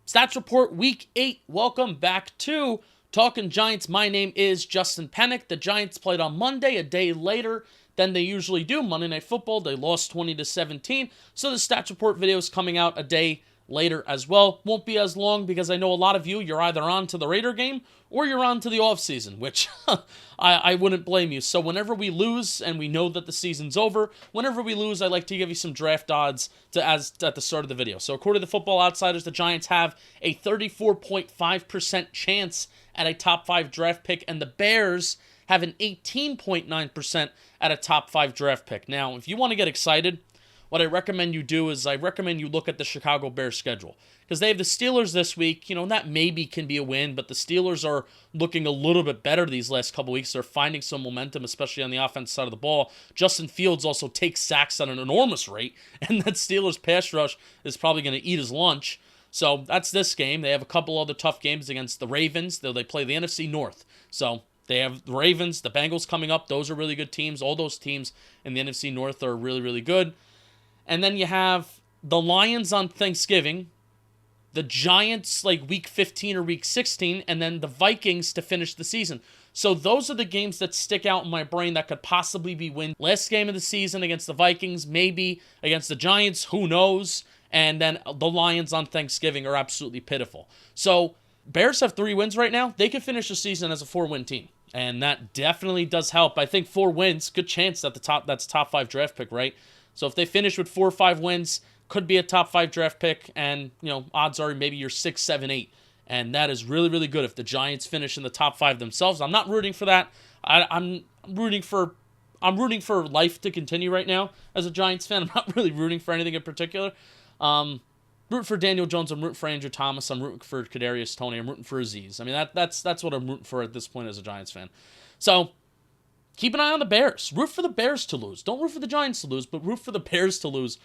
Stats Report Week 8. Welcome back to Talking Giants. My name is Justin Penik. The Giants played on Monday, a day later than they usually do. Monday Night Football, they lost 20-17. So the Stats Report video is coming out a day later as well. Won't be as long because I know a lot of you're either on to the Raider game or you're on to the offseason, which I wouldn't blame you. So whenever we lose, and we know that the season's over, whenever we lose, I like to give you some draft odds at the start of the video. So according to Football Outsiders, the Giants have a 34.5% chance at a top 5 draft pick, and the Bears have an 18.9% at a top 5 draft pick. Now, if you want to get excited, what I recommend you do is I recommend you look at the Chicago Bears schedule, because they have the Steelers this week. And that maybe can be a win, but the Steelers are looking a little bit better these last couple weeks. They're finding some momentum, especially on the offense side of the ball. Justin Fields also takes sacks at an enormous rate, and that Steelers pass rush is probably going to eat his lunch. So that's this game. They have a couple other tough games against the Ravens, though they play the NFC North. So they have the Ravens, the Bengals coming up. Those are really good teams. All those teams in the NFC North are really, really good. And then you have the Lions on Thanksgiving, the Giants like week 15 or week 16, and then the Vikings to finish the season. So those are the games that stick out in my brain that could possibly be win. Last game of the season against the Vikings, maybe against the Giants, who knows? And then the Lions on Thanksgiving are absolutely pitiful. So Bears have 3 wins right now. They could finish the season as a 4-win team. And that definitely does help. I think 4 wins, good chance at the top. That's top 5 draft pick, right? So if they finish with 4 or 5 wins, could be a top 5 draft pick, and odds are maybe you're 6, 7, 8, and that is really, really good if the Giants finish in the top 5 themselves. I'm not rooting for that. I'm rooting for life to continue right now as a Giants fan. I'm not really rooting for anything in particular. Rooting for Daniel Jones. I'm rooting for Andrew Thomas. I'm rooting for Kadarius Toney. I'm rooting for Aziz. I mean that's what I'm rooting for at this point as a Giants fan. So keep an eye on the Bears. Root for the Bears to lose. Don't root for the Giants to lose, but root for the Bears to lose,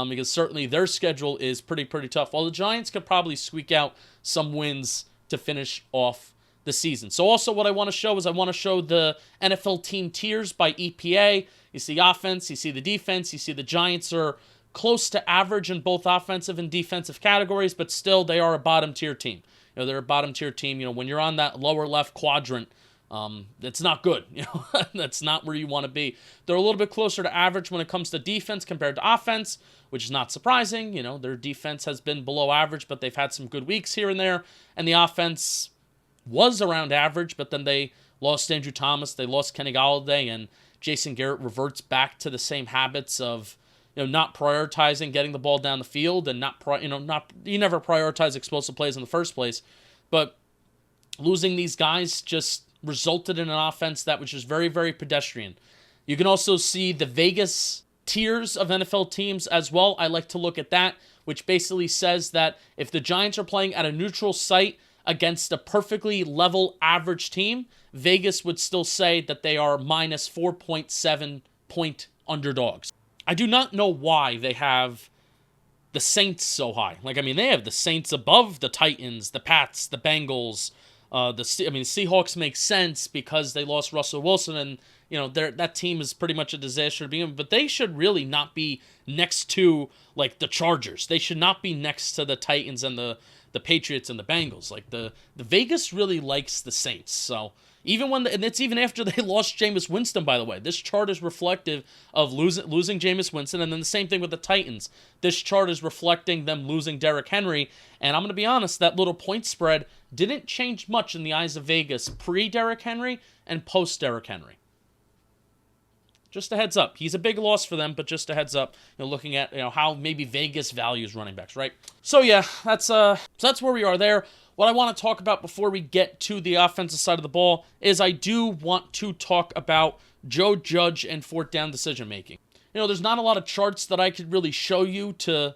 because certainly their schedule is pretty tough. While the Giants could probably squeak out some wins to finish off the season. So also what I want to show is the NFL team tiers by EPA. You see offense, you see the defense, you see the Giants are close to average in both offensive and defensive categories, but still they are a bottom tier team. They're a bottom tier team. When you're on that lower left quadrant, it's not good. That's not where you want to be. They're a little bit closer to average when it comes to defense compared to offense, which is not surprising. Their defense has been below average, but they've had some good weeks here and there. And the offense was around average, but then they lost Andrew Thomas, they lost Kenny Golladay, and Jason Garrett reverts back to the same habits of not prioritizing getting the ball down the field, and you never prioritize explosive plays in the first place. But losing these guys just resulted in an offense that was just very, very pedestrian. You can also see the Vegas tiers of NFL teams as well. I like to look at that, which basically says that if the Giants are playing at a neutral site against a perfectly level average team, Vegas would still say that they are minus 4.7 point underdogs. I do not know why they have the Saints so high. They have the Saints above the Titans, the Pats, the Bengals. The Seahawks make sense because they lost Russell Wilson, and that team is pretty much a disaster to begin with. But they should really not be next to the Chargers. They should not be next to the Titans and the Patriots and the Bengals. The Vegas really likes the Saints. So and it's even after they lost Jameis Winston, by the way. This chart is reflective of losing Jameis Winston, and then the same thing with the Titans. This chart is reflecting them losing Derrick Henry, and I'm going to be honest, that little point spread didn't change much in the eyes of Vegas pre-Derrick Henry and post-Derrick Henry. Just a heads up. He's a big loss for them, but just a heads up, looking at how maybe Vegas values running backs, right? So yeah, that's where we are there. What I want to talk about before we get to the offensive side of the ball is I do want to talk about Joe Judge and fourth down decision making. There's not a lot of charts that I could really show you to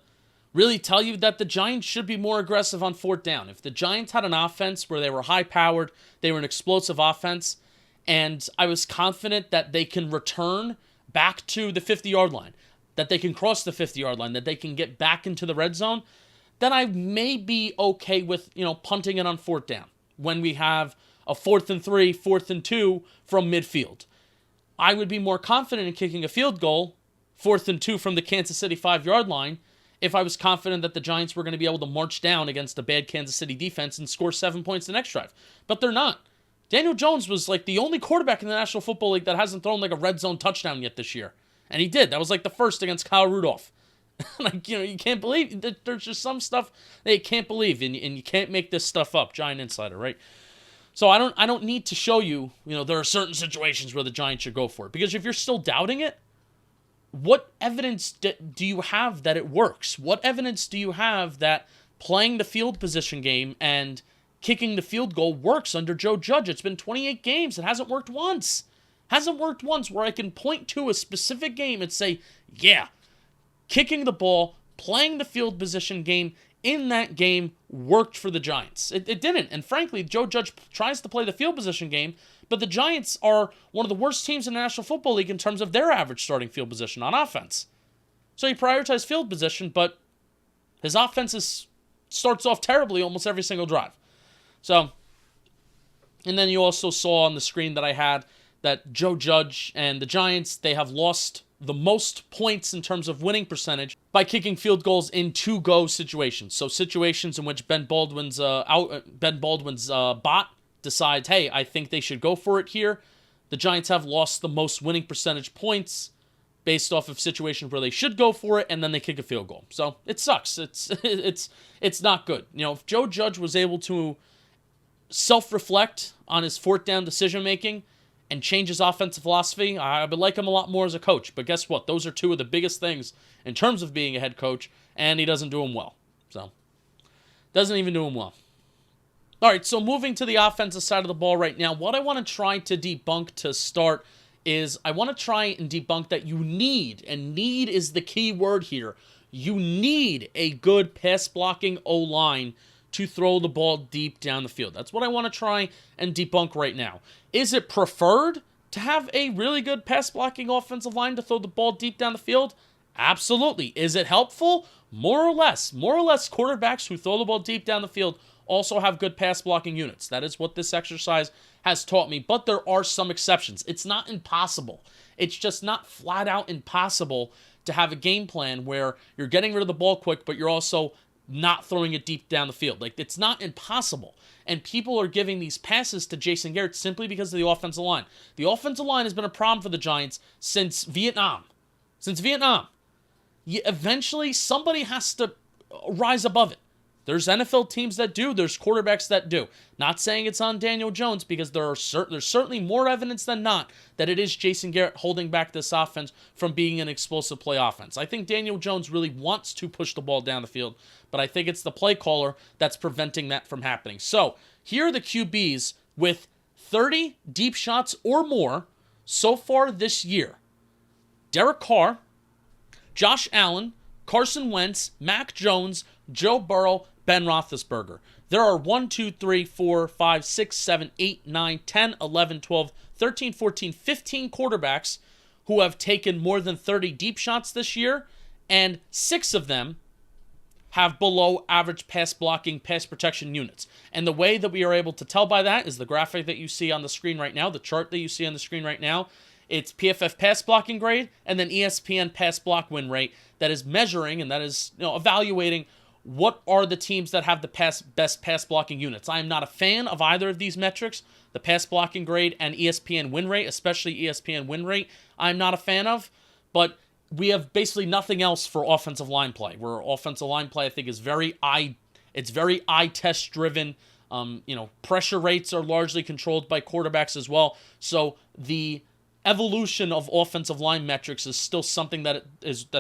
really tell you that the Giants should be more aggressive on fourth down. If the Giants had an offense where they were high-powered, they were an explosive offense, and I was confident that they can return back to the 50-yard line, that they can cross the 50-yard line, that they can get back into the red zone, then I may be okay with, punting it on fourth down when we have a 4th and 3, 4th and 2 from midfield. I would be more confident in kicking a field goal, 4th and 2 from the Kansas City 5-yard line, if I was confident that the Giants were going to be able to march down against a bad Kansas City defense and score 7 points the next drive. But they're not. Daniel Jones was like the only quarterback in the National Football League that hasn't thrown like a red zone touchdown yet this year. And he did. That was like the first against Kyle Rudolph. Like, you can't believe. There's just some stuff that you can't believe, and you can't make this stuff up. Giant Insider, right? So I don't need to show you, there are certain situations where the Giants should go for it. Because if you're still doubting it, what evidence do you have that it works? What evidence do you have that playing the field position game and kicking the field goal works under Joe Judge? It's been 28 games. It hasn't worked once. Hasn't worked once where I can point to a specific game and say, yeah, kicking the ball, playing the field position game in that game worked for the Giants. It didn't. And frankly, Joe Judge tries to play the field position game, but the Giants are one of the worst teams in the National Football League in terms of their average starting field position on offense. So he prioritized field position, but his offense starts off terribly almost every single drive. So, and then you also saw on the screen that I had that Joe Judge and the Giants, they have lost the most points in terms of winning percentage by kicking field goals in two-go situations. So situations in which Ben Baldwin's bot decides, hey, I think they should go for it here. The Giants have lost the most winning percentage points based off of situations where they should go for it, and then they kick a field goal. So it sucks. It's not good. If Joe Judge was able to self-reflect on his fourth down decision-making and change his offensive philosophy, I would like him a lot more as a coach. But guess what? Those are two of the biggest things in terms of being a head coach, and he doesn't do them well. So, doesn't even do them well. All right, so moving to the offensive side of the ball right now, what I want to try to debunk to start is I want to try and debunk that you need, and need is the key word here, you need a good pass-blocking O-line to throw the ball deep down the field. That's what I want to try and debunk right now. Is it preferred to have a really good pass-blocking offensive line to throw the ball deep down the field? Absolutely. Is it helpful? More or less. More or less, quarterbacks who throw the ball deep down the field also have good pass-blocking units. That is what this exercise has taught me, but there are some exceptions. It's not impossible. It's just not flat-out impossible to have a game plan where you're getting rid of the ball quick, but you're also not throwing it deep down the field. Like, it's not impossible. And people are giving these passes to Jason Garrett simply because of the offensive line. The offensive line has been a problem for the Giants since Vietnam. Eventually, somebody has to rise above it. There's NFL teams that do. There's quarterbacks that do. Not saying it's on Daniel Jones, because there's certainly more evidence than not that it is Jason Garrett holding back this offense from being an explosive play offense. I think Daniel Jones really wants to push the ball down the field, but I think it's the play caller that's preventing that from happening. So here are the QBs with 30 deep shots or more so far this year. Derek Carr, Josh Allen, Carson Wentz, Mac Jones, Joe Burrow, Ben Roethlisberger. There are 1, 2, 3, 4, 5, 6, 7, 8, 9, 10, 11, 12, 13, 14, 15 quarterbacks who have taken more than 30 deep shots this year, and 6 of them have below average pass blocking, pass protection units. And the way that we are able to tell by that is the graphic that you see on the screen right now, the chart that you see on the screen right now. It's PFF pass blocking grade and then ESPN pass block win rate that is measuring and that is evaluating what are the teams that have the best pass blocking units. I am not a fan of either of these metrics, the pass blocking grade and ESPN win rate, especially ESPN win rate. I'm not a fan of, but we have basically nothing else for offensive line play. Where offensive line play, I think, is very eye test driven. Pressure rates are largely controlled by quarterbacks as well. So the evolution of offensive line metrics is still something that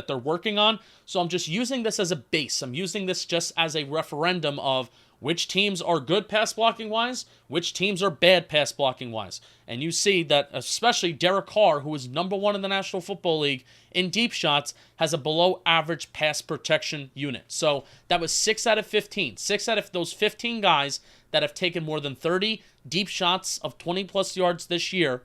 they're working on. So I'm just using this as a base. I'm using this just as a referendum of which teams are good pass blocking wise, which teams are bad pass blocking wise. And you see that especially Derek Carr, who is number 1 in the National Football League in deep shots, has a below average pass protection unit. So that was 6 out of 15. 6 out of those 15 guys that have taken more than 30 deep shots of 20 plus yards this year,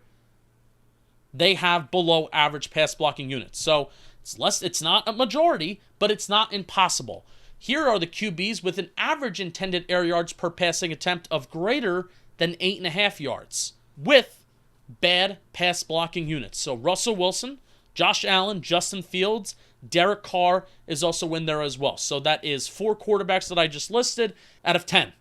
they have below average pass blocking units. So it's not a majority, but it's not impossible. Here are the QBs with an average intended air yards per passing attempt of greater than 8.5 yards with bad pass blocking units. So Russell Wilson, Josh Allen, Justin Fields, Derek Carr is also in there as well. So that is 4 quarterbacks that I just listed out of 10.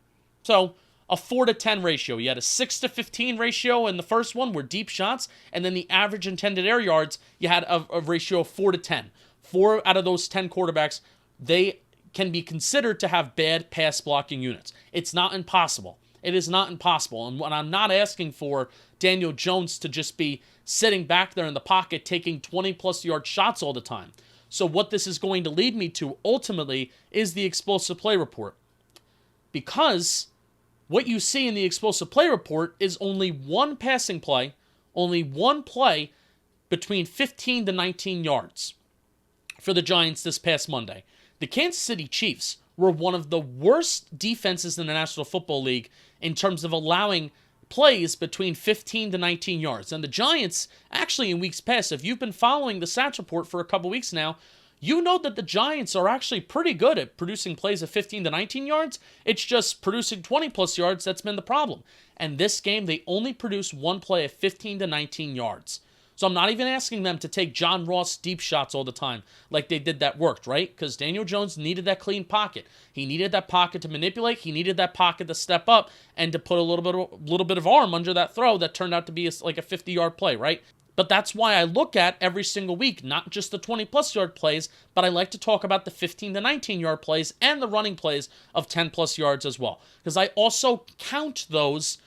So a 4-to-10 ratio. You had a 6-to-15 ratio in the first one were deep shots, and then the average intended air yards, you had a ratio of 4-to-10. 4 out of those 10 quarterbacks, they can be considered to have bad pass blocking units. It's not impossible. It is not impossible. And what I'm not asking for Daniel Jones to just be sitting back there in the pocket taking 20-plus yard shots all the time. So what this is going to lead me to ultimately is the explosive play report. Because what you see in the explosive play report is only one passing play, only one play between 15 to 19 yards for the Giants this past Monday. The Kansas City Chiefs were one of the worst defenses in the National Football League in terms of allowing plays between 15 to 19 yards. And the Giants, actually in weeks past, if you've been following the Stats Report for a couple weeks now, you know that the Giants are actually pretty good at producing plays of 15 to 19 yards. It's just producing 20-plus yards that's been the problem. And this game, they only produced one play of 15 to 19 yards. So I'm not even asking them to take John Ross deep shots all the time like they did that worked, right? Because Daniel Jones needed that clean pocket. He needed that pocket to manipulate. He needed that pocket to step up and to put a little bit of arm under that throw that turned out to be like a 50-yard play, right? But that's why I look at every single week, not just the 20-plus yard plays, but I like to talk about the 15 to 19-yard plays and the running plays of 10-plus yards as well. Because I also count those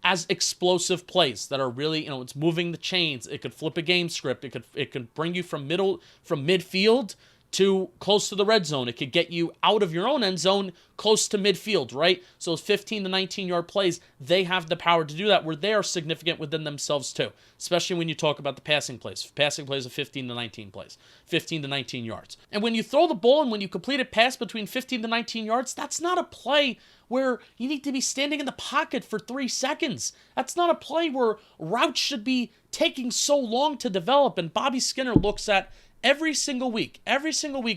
as explosive plays that are really, it's moving the chains. It could flip a game script. It could bring you from midfield to close to the red zone. It could get you out of your own end zone close to midfield, right? So those 15 to 19-yard plays, they have the power to do that where they are significant within themselves too, especially when you talk about the passing plays. Passing plays of 15 to 19 plays, 15 to 19 yards. And when you throw the ball and when you complete a pass between 15 to 19 yards, that's not a play where you need to be standing in the pocket for 3 seconds. That's not a play where routes should be taking so long to develop. And Bobby Skinner looks at every single week,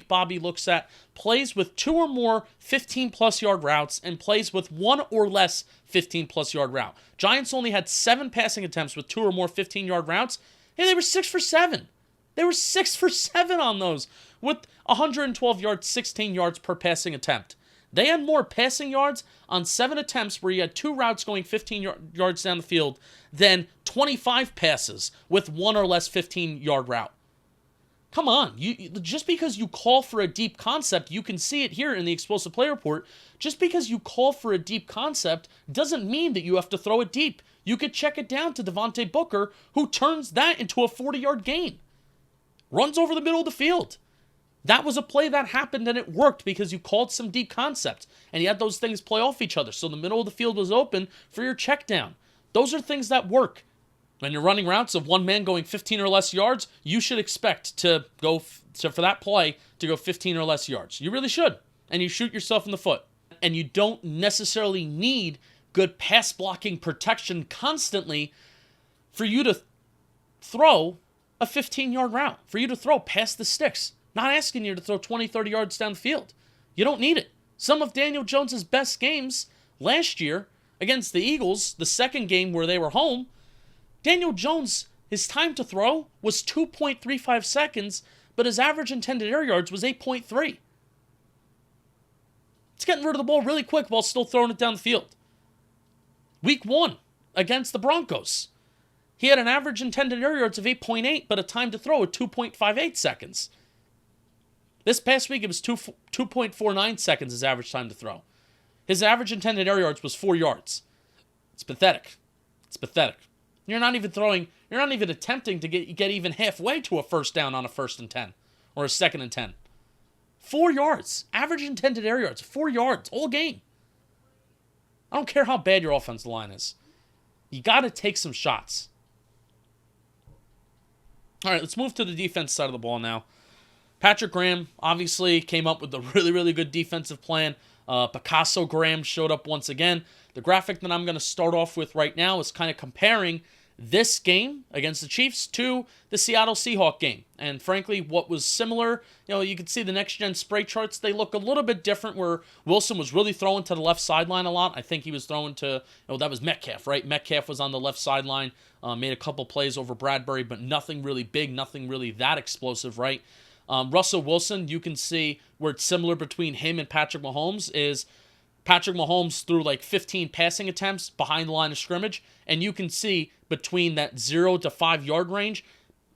Bobby looks at plays with 2 or more 15-plus yard routes and plays with 1 or less 15-plus yard route. Giants only had 7 passing attempts with 2 or more 15-yard routes. Hey, they were 6 for 7. They were 6 for 7 on those with 112 yards, 16 yards per passing attempt. They had more passing yards on 7 attempts where you had 2 routes going 15 yards down the field than 25 passes with 1 or less 15-yard route. Come on, just because you call for a deep concept, you can see it here in the explosive play report. Just because you call for a deep concept doesn't mean that you have to throw it deep. You could check it down to Devontae Booker, who turns that into a 40-yard gain. Runs over the middle of the field. That was a play that happened and it worked because you called some deep concept and you had those things play off each other. So the middle of the field was open for your check down. Those are things that work. When you're running routes of one man going 15 or less yards, you should expect to go for that play to go 15 or less yards. You really should. And you shoot yourself in the foot. And you don't necessarily need good pass blocking protection constantly for you to throw a 15-yard route, for you to throw past the sticks. Not asking you to throw 20, 30 yards down the field. You don't need it. Some of Daniel Jones' best games last year against the Eagles, the second game where they were home, Daniel Jones, his time to throw was 2.35 seconds, but his average intended air yards was 8.3. It's getting rid of the ball really quick while still throwing it down the field. Week 1 against the Broncos, he had an average intended air yards of 8.8, but a time to throw of 2.58 seconds. This past week, it was 2.49 seconds his average time to throw. His average intended air yards was 4 yards. It's pathetic. It's pathetic. You're not even attempting to get even halfway to a first down on a 1st and 10 or a 2nd and 10. 4 yards. Average intended air yards, 4 yards, all game. I don't care how bad your offensive line is. You got to take some shots. All right, let's move to the defense side of the ball now. Patrick Graham obviously came up with a really, really good defensive plan. Picasso Graham showed up once again. The graphic that I'm going to start off with right now is kind of comparing this game against the Chiefs to the Seattle Seahawks game. And frankly, what was similar, you can see the next-gen spray charts, they look a little bit different where Wilson was really throwing to the left sideline a lot. I think he was throwing to, that was Metcalf, right? Metcalf was on the left sideline, made a couple plays over Bradbury, but nothing really big, nothing really that explosive, right? Russell Wilson, you can see where it's similar between him and Patrick Mahomes is Patrick Mahomes threw like 15 passing attempts behind the line of scrimmage, and you can see between that 0 to 5 yard range,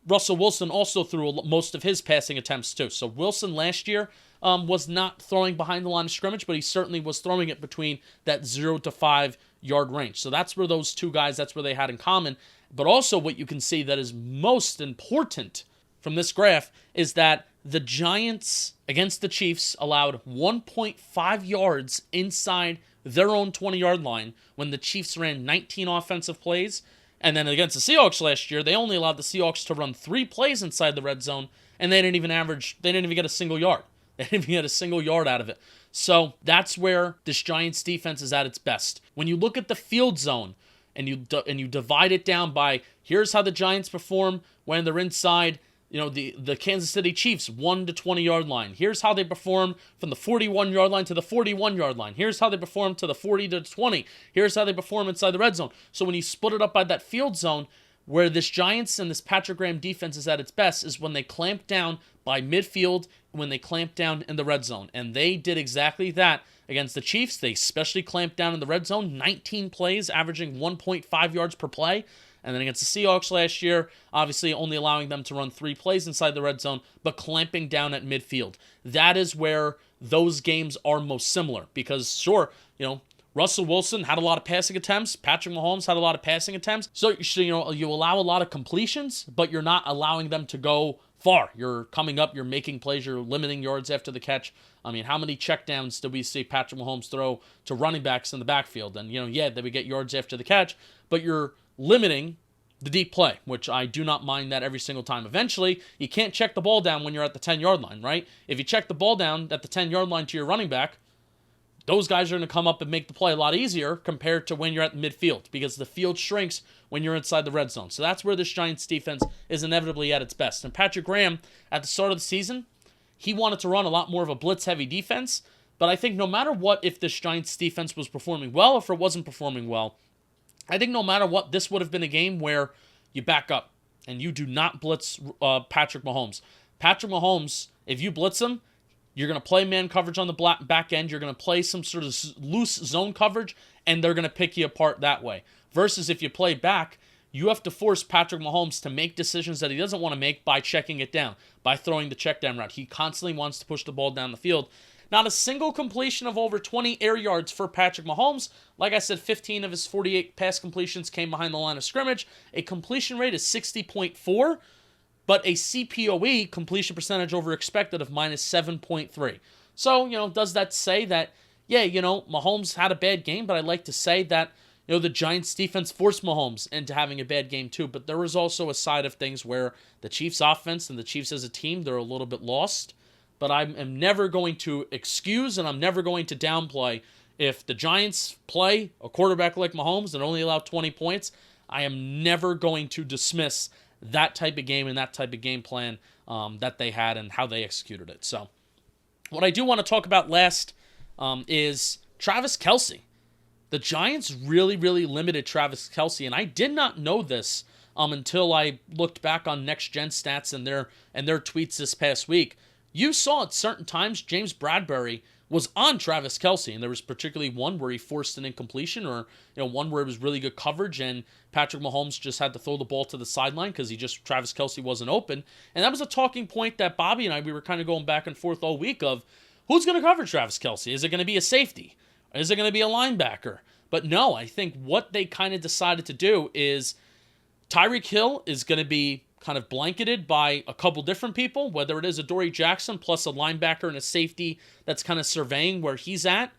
Russell Wilson also threw most of his passing attempts too. So Wilson last year was not throwing behind the line of scrimmage, but he certainly was throwing it between that 0 to 5 yard range. So that's where those two guys, that's where they had in common. But also what you can see that is most important from this graph is that the Giants against the Chiefs allowed 1.5 yards inside their own 20-yard line when the Chiefs ran 19 offensive plays. And then against the Seahawks last year, they only allowed the Seahawks to run 3 plays inside the red zone, and they didn't even get a single yard. They didn't even get a single yard out of it. So that's where this Giants defense is at its best. When you look at the field zone and you divide it down by here's how the Giants perform when they're inside, the Kansas City Chiefs 1 to 20 yard line. Here's how they perform from the 41 yard line to the 41 yard line. Here's how they perform to the 40 to 20. Here's how they perform inside the red zone. So when you split it up by that field zone, where this Giants and this Patrick Graham defense is at its best is when they clamp down by midfield, when they clamp down in the red zone. And they did exactly that against the Chiefs. They especially clamped down in the red zone, 19 plays, averaging 1.5 yards per play. And then against the Seahawks last year, obviously only allowing them to run 3 plays inside the red zone, but clamping down at midfield. That is where those games are most similar. Because sure, Russell Wilson had a lot of passing attempts. Patrick Mahomes had a lot of passing attempts. So you allow a lot of completions, but you're not allowing them to go far. You're coming up, you're making plays, you're limiting yards after the catch. I mean, how many checkdowns did we see Patrick Mahomes throw to running backs in the backfield? And, they would get yards after the catch, but you're limiting the deep play, which I do not mind that every single time. Eventually, you can't check the ball down when you're at the 10-yard line, right? If you check the ball down at the 10-yard line to your running back, those guys are going to come up and make the play a lot easier compared to when you're at the midfield because the field shrinks when you're inside the red zone. So that's where this Giants defense is inevitably at its best. And Patrick Graham, at the start of the season, he wanted to run a lot more of a blitz-heavy defense, but I think no matter what, if this Giants defense was performing well or if it wasn't performing well, I think no matter what, this would have been a game where you back up and you do not blitz Patrick Mahomes. Patrick Mahomes, if you blitz him, you're going to play man coverage on the back end. You're going to play some sort of loose zone coverage, and they're going to pick you apart that way. Versus if you play back, you have to force Patrick Mahomes to make decisions that he doesn't want to make by checking it down, by throwing the check down route. He constantly wants to push the ball down the field. Not a single completion of over 20 air yards for Patrick Mahomes. Like I said, 15 of his 48 pass completions came behind the line of scrimmage. A completion rate is 60.4, but a CPOE, completion percentage over expected, of minus 7.3. So, does that say that, Mahomes had a bad game, but I'd like to say that, the Giants defense forced Mahomes into having a bad game too. But there was also a side of things where the Chiefs offense and the Chiefs as a team, they're a little bit lost. But I am never going to excuse and I'm never going to downplay if the Giants play a quarterback like Mahomes and only allow 20 points. I am never going to dismiss that type of game and that type of game plan that they had and how they executed it. So what I do want to talk about last is Travis Kelce. The Giants really, really limited Travis Kelce, and I did not know this until I looked back on Next Gen Stats and their tweets this past week. You saw at certain times James Bradbury was on Travis Kelce, and there was particularly one where he forced an incompletion, or one where it was really good coverage, and Patrick Mahomes just had to throw the ball to the sideline because Travis Kelce wasn't open, and that was a talking point that Bobby and we were kind of going back and forth all week of who's going to cover Travis Kelce. Is it going to be a safety? Is it going to be a linebacker? But no, I think what they kind of decided to do is Tyreek Hill is going to be kind of blanketed by a couple different people, whether it is a Dory Jackson plus a linebacker and a safety that's kind of surveying where he's at.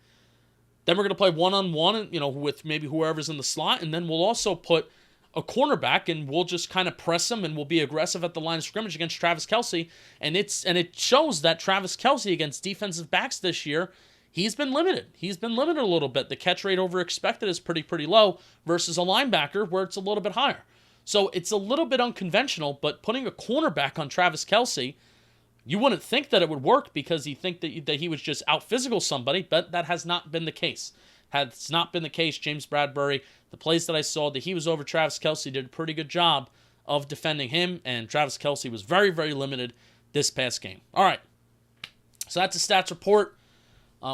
Then we're going to play one-on-one, with maybe whoever's in the slot, and then we'll also put a cornerback and we'll just kind of press him and we'll be aggressive at the line of scrimmage against Travis Kelce. And it shows that Travis Kelce against defensive backs this year, he's been limited. He's been limited a little bit. The catch rate over expected is pretty low versus a linebacker where it's a little bit higher. So it's a little bit unconventional, but putting a cornerback on Travis Kelce, you wouldn't think that it would work because you think that he was just out-physical somebody, but that has not been the case. Has not been the case. James Bradbury, the plays that I saw that he was over Travis Kelce, did a pretty good job of defending him, and Travis Kelce was very, very limited this past game. All right. So that's a stats report.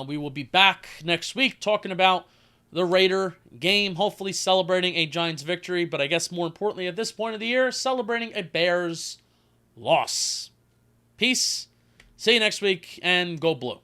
We will be back next week talking about the Raider game, hopefully celebrating a Giants victory, but I guess more importantly at this point of the year, celebrating a Bears loss. Peace. See you next week, and go blue.